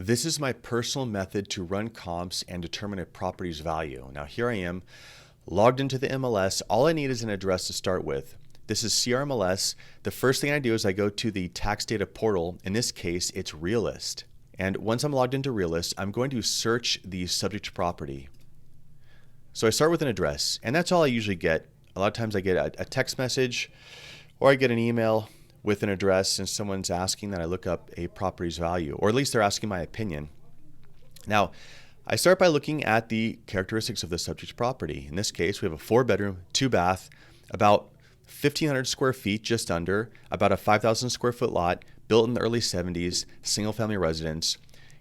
This is my personal method to run comps and determine a property's value. Now here I am, logged into the MLS. All I need is an address to start with. This is CRMLS. The first thing I do is I go to the tax data portal. In this case, it's Realist. And once I'm logged into Realist, I'm going to search the subject property. So I start with an address, and that's all I usually get. A lot of times I get a text message or I get an email with an address and someone's asking that I look up a property's value, or at least they're asking my opinion. Now, I start by looking at the characteristics of the subject property. In this case, we have a 4-bedroom, 2-bath, about 1,500 square feet, just under, about a 5,000 square foot lot, built in the early 70s, single family residence.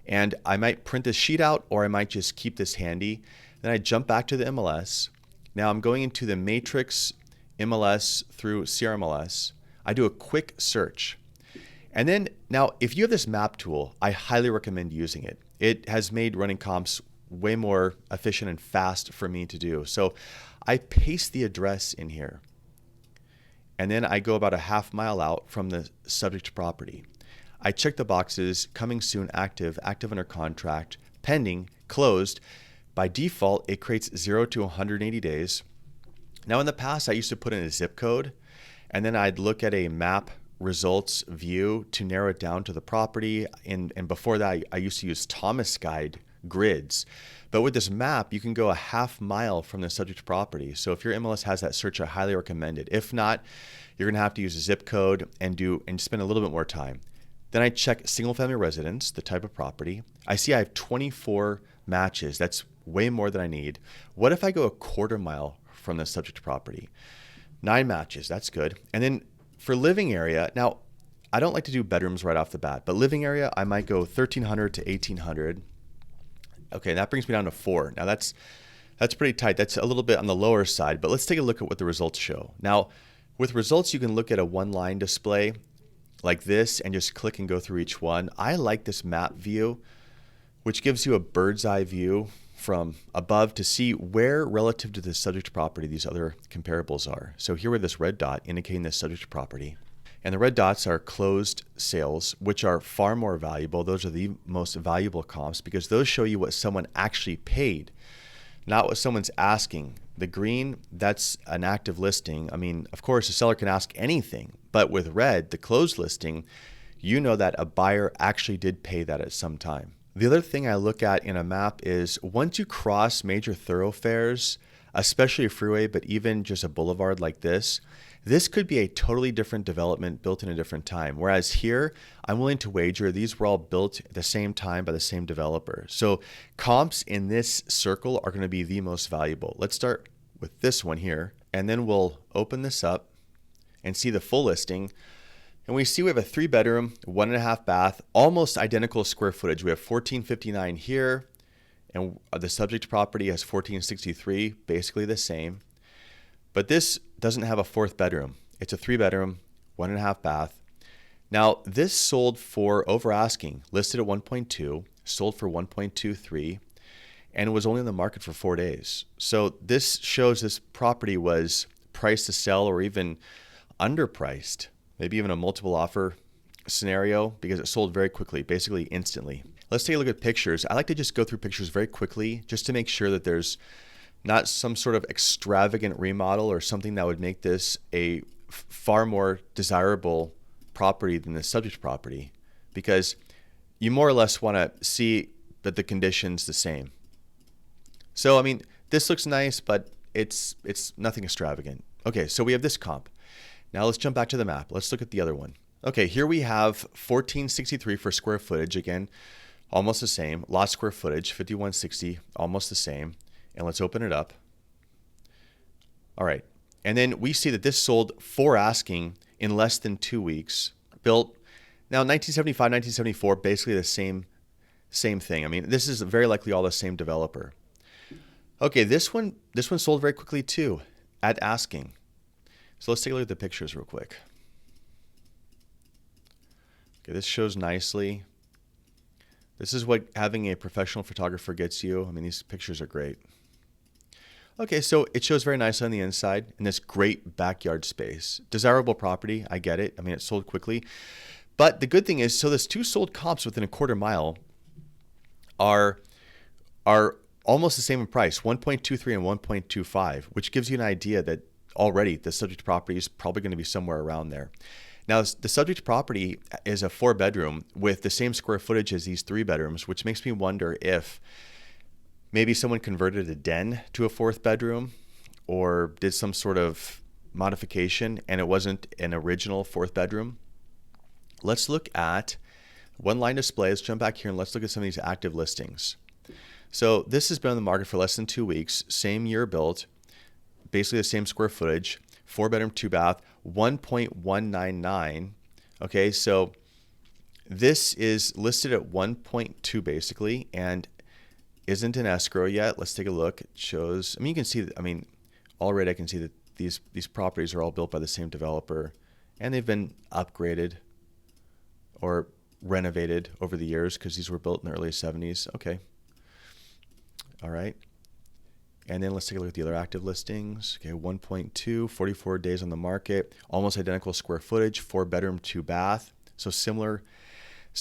And I might print this sheet out, or I might just keep this handy. Then I jump back to the MLS. Now I'm going into the matrix MLS through CRMLS. I do a quick search. And then now, if you have this map tool, I highly recommend using it. It has made running comps way more efficient and fast for me to do. So I paste the address in here. And then I go about a half mile out from the subject property. I check the boxes, coming soon, active, active under contract, pending, closed. By default, it creates 0 to 180 days. Now in the past, I used to put in a zip code, and then I'd look at a map results view to narrow it down to the property. And before that, I used to use Thomas Guide grids. But with this map, you can go a half mile from the subject property. So if your MLS has that search, I highly recommend it. If not, you're going to have to use a zip code and spend a little bit more time. Then I check single family residence, the type of property. I see I have 24 matches. That's way more than I need. What if I go a quarter mile from the subject property? 9 matches, that's good. And then for living area, now I don't like to do bedrooms right off the bat, but living area, I might go 1,300 to 1,800. Okay, that brings me down to 4. Now that's pretty tight. That's a little bit on the lower side, but let's take a look at what the results show. Now, with results, you can look at a one-line display like this and just click and go through each one. I like this map view, which gives you a bird's eye view from above to see where relative to the subject property these other comparables are. So here with this red dot indicating the subject property. And the red dots are closed sales, which are far more valuable. Those are the most valuable comps because those show you what someone actually paid, not what someone's asking. The green, that's an active listing. I mean, of course, a seller can ask anything, but with red, the closed listing, you know that a buyer actually did pay that at some time. The other thing I look at in a map is once you cross major thoroughfares, especially a freeway, but even just a boulevard like this could be a totally different development built in a different time. Whereas here, I'm willing to wager these were all built at the same time by the same developer. So comps in this circle are going to be the most valuable. Let's start with this one here, and then we'll open this up and see the full listing. And we see we have a 3-bedroom, 1.5 bath, almost identical square footage. We have 1,459 here, and the subject property has 1,463, basically the same. But this doesn't have a 4th bedroom. It's a 3-bedroom, 1.5 bath. Now, this sold for over asking, listed at 1.2, sold for 1.23, and was only on the market for 4 days. So this shows this property was priced to sell or even underpriced. Maybe even a multiple offer scenario because it sold very quickly, basically instantly. Let's take a look at pictures. I like to just go through pictures very quickly just to make sure that there's not some sort of extravagant remodel or something that would make this a far more desirable property than the subject property, because you more or less want to see that the condition's the same. So, I mean, this looks nice, but it's nothing extravagant. Okay, so we have this comp. Now let's jump back to the map. Let's look at the other one. Okay, here we have 1,463 for square footage. Again, almost the same. Lot square footage, 5,160, almost the same. And let's open it up. All right. And then we see that this sold for asking in less than 2 weeks. Built now 1975, 1974, basically the same thing. I mean, this is very likely all the same developer. Okay, this one sold very quickly too at asking. So let's take a look at the pictures real quick. Okay, this shows nicely. This is what having a professional photographer gets you. I mean, these pictures are great. Okay, so it shows very nicely on the inside in this great backyard space. Desirable property, I get it. I mean, it sold quickly. But the good thing is, so there's 2 sold comps within a quarter mile. are are almost the same in price, 1.23 and 1.25, which gives you an idea that already the subject property is probably going to be somewhere around there. Now, the subject property is a 4-bedroom with the same square footage as these 3 bedrooms, which makes me wonder if maybe someone converted a den to a 4th bedroom or did some sort of modification and it wasn't an original 4th bedroom. Let's look at one line display. Let's jump back here and let's look at some of these active listings. So this has been on the market for less than 2 weeks, same year built, basically the same square footage, 4-bedroom, 2-bath, 1.199. Okay, so this is listed at 1.2 basically and isn't in escrow yet. Let's take a look. It shows, you can see, already I can see that these properties are all built by the same developer and they've been upgraded or renovated over the years because these were built in the early 70s. Okay. All right. And then let's take a look at the other active listings. Okay, 1.2, 44 days on the market, almost identical square footage, 4-bedroom, 2-bath. So similar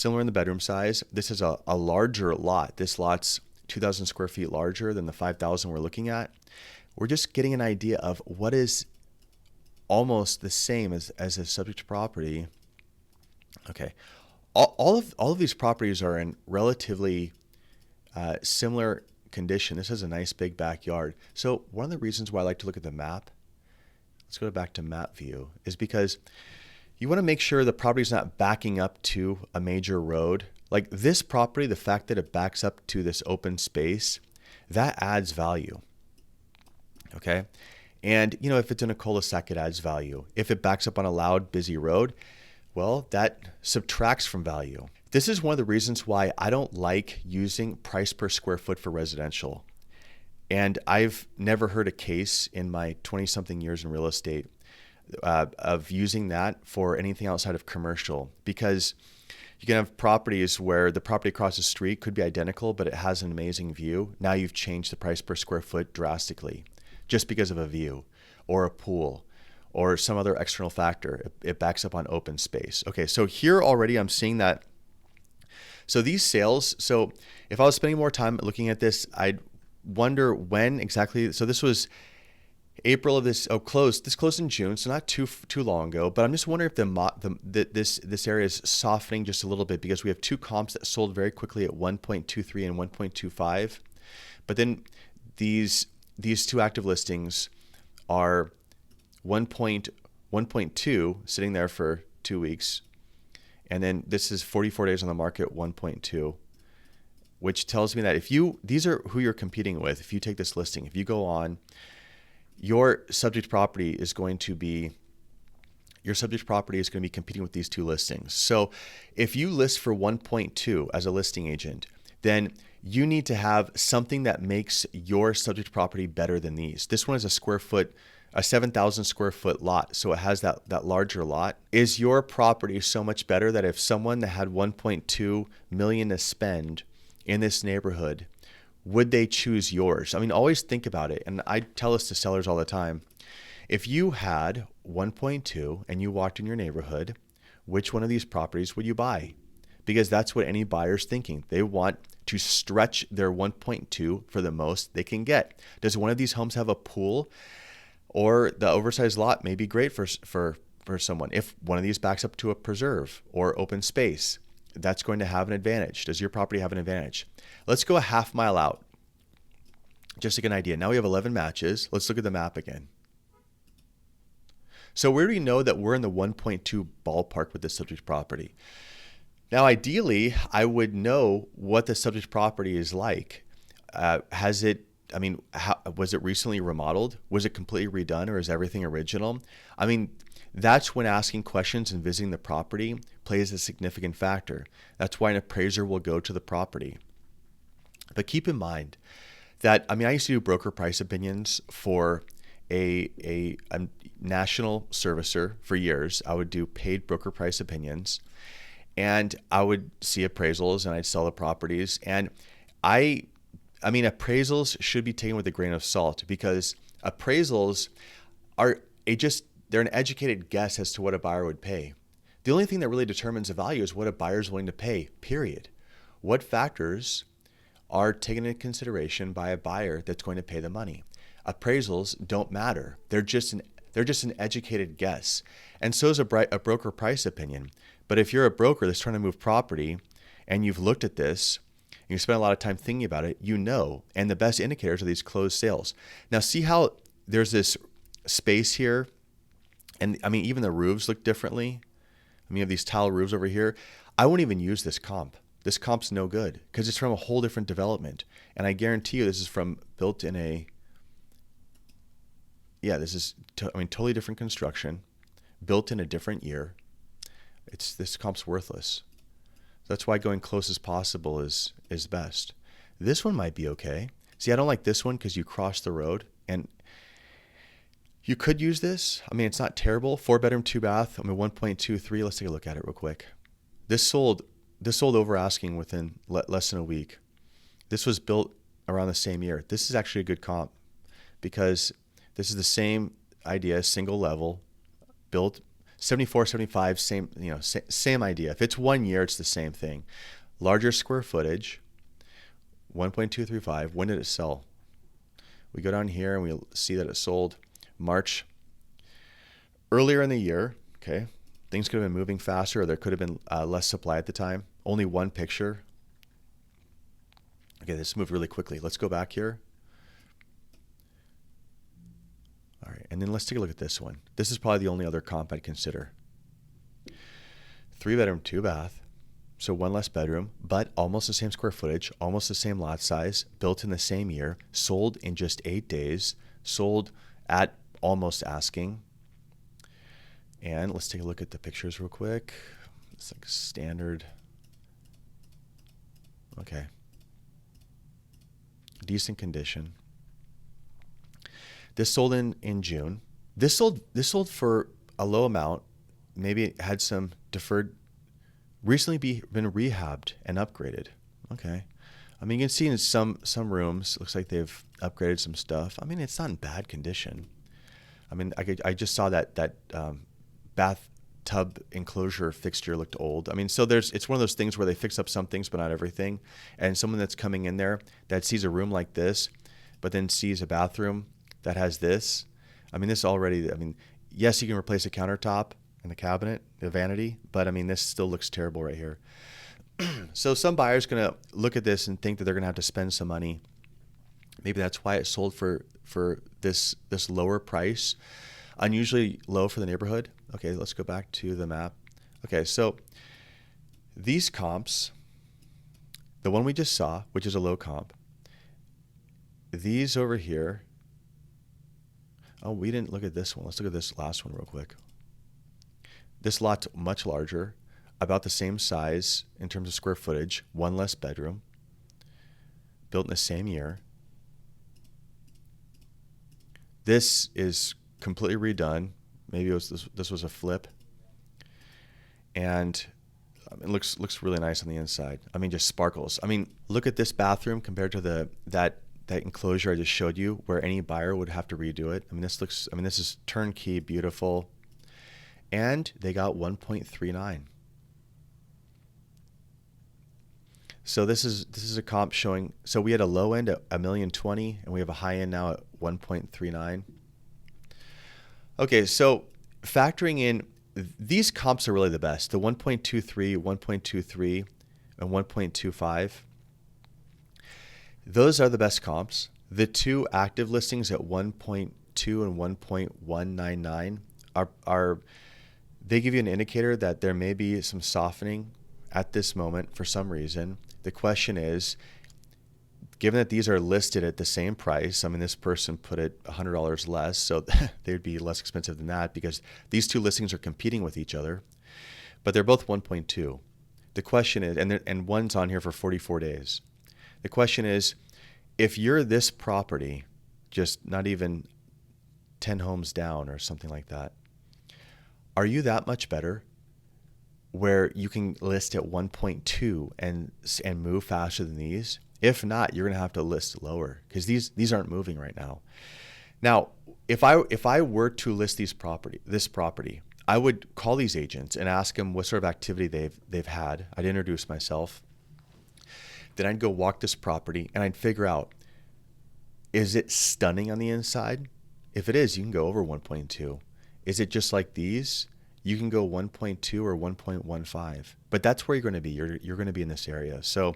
in the bedroom size. This is a larger lot. This lot's 2,000 square feet larger than the 5,000 we're looking at. We're just getting an idea of what is almost the same as a subject property. Okay, all of these properties are in relatively similar condition. This is a nice big backyard. So one of the reasons why I like to look at the map, let's go back to map view, is because you want to make sure the property is not backing up to a major road. Like this property, the fact that it backs up to this open space, that adds value. Okay. And if it's in a cul-de-sac, it adds value. If it backs up on a loud, busy road, well, that subtracts from value. This is one of the reasons why I don't like using price per square foot for residential. And I've never heard a case in my 20-something years in real estate of using that for anything outside of commercial, because you can have properties where the property across the street could be identical, but it has an amazing view. Now you've changed the price per square foot drastically just because of a view or a pool or some other external factor. It backs up on open space. Okay, so here already I'm seeing that. So these sales, so if I was spending more time looking at this, I'd wonder when exactly. So this was April of this. This closed in June, so not too long ago. But I'm just wondering if this area is softening just a little bit because we have 2 comps that sold very quickly at 1.23 and 1.25. But then these 2 active listings are 1.2 sitting there for 2 weeks. And then this is 44 days on the market, 1.2, which tells me that these are who you're competing with. If you take this listing, if you go on, your subject property is going to be competing with these 2 listings. So if you list for 1.2 as a listing agent, then you need to have something that makes your subject property better than these. This one is a 7,000 square foot lot, so it has that larger lot. Is your property so much better that if someone that had 1.2 million to spend in this neighborhood, would they choose yours? Always think about it. And I tell this to sellers all the time. If you had 1.2 and you walked in your neighborhood, which one of these properties would you buy? Because that's what any buyer's thinking. They want to stretch their 1.2 for the most they can get. Does one of these homes have a pool? Or the oversized lot may be great for someone. If one of these backs up to a preserve or open space, that's going to have an advantage. Does your property have an advantage? Let's go a half mile out just to get an idea. Now we have 11 matches. Let's look at the map again. So we already know that we're in the 1.2 ballpark with this subject property. Now, ideally, I would know what the subject property is like. Was it recently remodeled? Was it completely redone, or is everything original? That's when asking questions and visiting the property plays a significant factor. That's why an appraiser will go to the property. But keep in mind that, I used to do broker price opinions for a national servicer for years. I would do paid broker price opinions, and I would see appraisals, and I'd sell the properties. And appraisals should be taken with a grain of salt, because appraisals they're an educated guess as to what a buyer would pay. The only thing that really determines the value is what a buyer is willing to pay, period. What factors are taken into consideration by a buyer that's going to pay the money. Appraisals don't matter. They're just an educated guess. And so is a broker price opinion. But if you're a broker that's trying to move property and you've looked at this, and you spend a lot of time thinking about it, you know, and the best indicators are these closed sales. Now see how there's this space here, and I mean, even the roofs look differently. I mean, you have these tile roofs over here. I won't even use this comp. This comp's no good because it's from a whole different development. And I guarantee you this is built in a, this is, totally different construction, built in a different year. This comp's worthless. That's why going close as possible is best. This one might be okay. See, I don't like this one because you cross the road, and you could use this. I mean, it's not terrible. 4-bedroom, 2-bath. 1.23. Let's take a look at it real quick. This sold over asking within less than a week. This was built around the same year. This is actually a good comp because this is the same idea, single level, built 74, 75, same idea. If it's 1 year, it's the same thing. Larger square footage, 1.235. When did it sell? We go down here and we see that it sold March, earlier in the year. Okay, things could have been moving faster, or there could have been less supply at the time. Only one picture. Okay, this moved really quickly. Let's go back here. All right, and then let's take a look at this one. This is probably the only other comp I'd consider. 3-bedroom, 2-bath, so one less bedroom, but almost the same square footage, almost the same lot size, built in the same year, sold in just 8 days, sold at almost asking. And let's take a look at the pictures real quick. It's like standard. Okay. Decent condition. This sold in June. This sold for a low amount. Maybe it had some deferred, recently been rehabbed and upgraded. Okay. I mean, you can see in some rooms, looks like they've upgraded some stuff. I mean, it's not in bad condition. I mean, I just saw that bathtub enclosure fixture looked old. I mean, so it's one of those things where they fix up some things, but not everything. And someone that's coming in there that sees a room like this, but then sees a bathroom that has this. I mean, this already, yes, you can replace a countertop and the cabinet, the vanity, but I mean, this still looks terrible right here. So some buyer's going to look at this and think that they're going to have to spend some money. Maybe that's why it sold for this lower price, unusually low for the neighborhood. Okay, let's go back to the map. Okay, so these comps, the one we just saw, which is a low comp, these over here, oh, we didn't look at this one. Let's look at this last one real quick. This lot's much larger, about the same size in terms of square footage, one less bedroom, built in the same year. This is completely redone. Maybe this was a flip, and it looks really nice on the inside. I mean, just sparkles. I mean, look at this bathroom compared to that enclosure I just showed you, where any buyer would have to redo it. I mean, this is turnkey, beautiful, and they got 1.39. So this is a comp showing. So we had a low end at $1,020,000, and we have a high end now at 1.39. Okay, so factoring in, these comps are really the best. The 1.23, 1.23, and 1.25. Those are the best comps. The two active listings at 1.2 and 1.199 are they give you an indicator that there may be some softening at this moment for some reason. The question is, given that these are listed at the same price, I mean, this person put it $100 less, so they'd be less expensive than that because these two listings are competing with each other, but they're both 1.2. The question is, and one's on here for 44 days. The question is, if you're this property, just not even 10 homes down or something like that, are you that much better where you can list at 1.2 and move faster than these? If not, you're going to have to list lower because these aren't moving right now. Now, if I were to list this property, I would call these agents and ask them what sort of activity they've had. I'd introduce myself. Then I'd go walk this property and I'd figure out, is it stunning on the inside? If it is, you can go over 1.2. Is it just like these? You can go 1.2 or 1.15. But that's where you're going to be. You're going to be in this area. So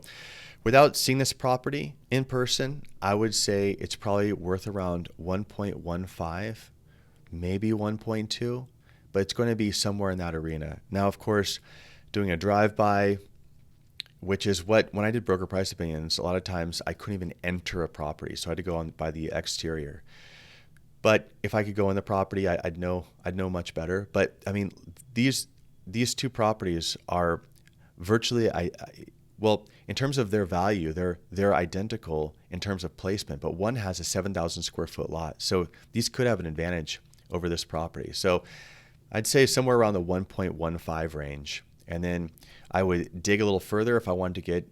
without seeing this property in person, I would say it's probably worth around 1.15, maybe 1.2, but it's going to be somewhere in that arena. Now, of course, doing a drive-by, which is what, when I did broker price opinions, a lot of times I couldn't even enter a property. So I had to go on by the exterior. But if I could go in the property, I'd know much better. But I mean, these two properties are virtually, well, in terms of their value, they're identical in terms of placement. But one has a 7,000 square foot lot, so these could have an advantage over this property. So I'd say somewhere around the 1.15 range, and then I would dig a little further if I wanted to get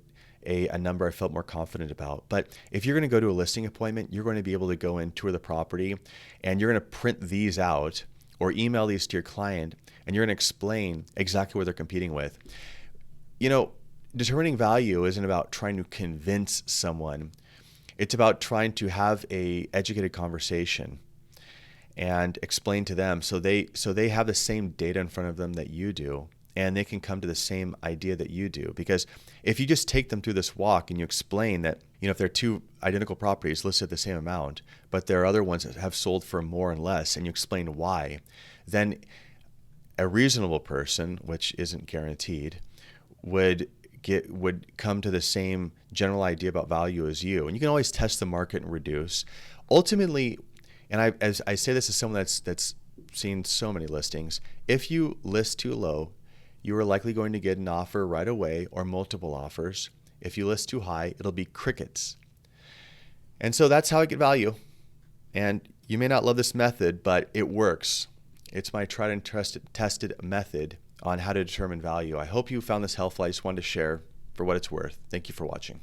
a number I felt more confident about. But if you're going to go to a listing appointment, you're going to be able to go and tour the property, and you're going to print these out or email these to your client, and you're going to explain exactly what they're competing with. You know, determining value isn't about trying to convince someone. It's about trying to have a educated conversation and explain to them so they have the same data in front of them that you do, and they can come to the same idea that you do. Because if you just take them through this walk and you explain that, you know, if there are two identical properties listed at the same amount, but there are other ones that have sold for more and less, and you explain why, then a reasonable person, which isn't guaranteed, would come to the same general idea about value as you. And you can always test the market and reduce. Ultimately, and as I say this as someone that's seen so many listings, if you list too low, you are likely going to get an offer right away or multiple offers. If you list too high, it'll be crickets. And so that's how I get value. And you may not love this method, but it works. It's my tried and tested method on how to determine value. I hope you found this helpful. I just wanted to share for what it's worth. Thank you for watching.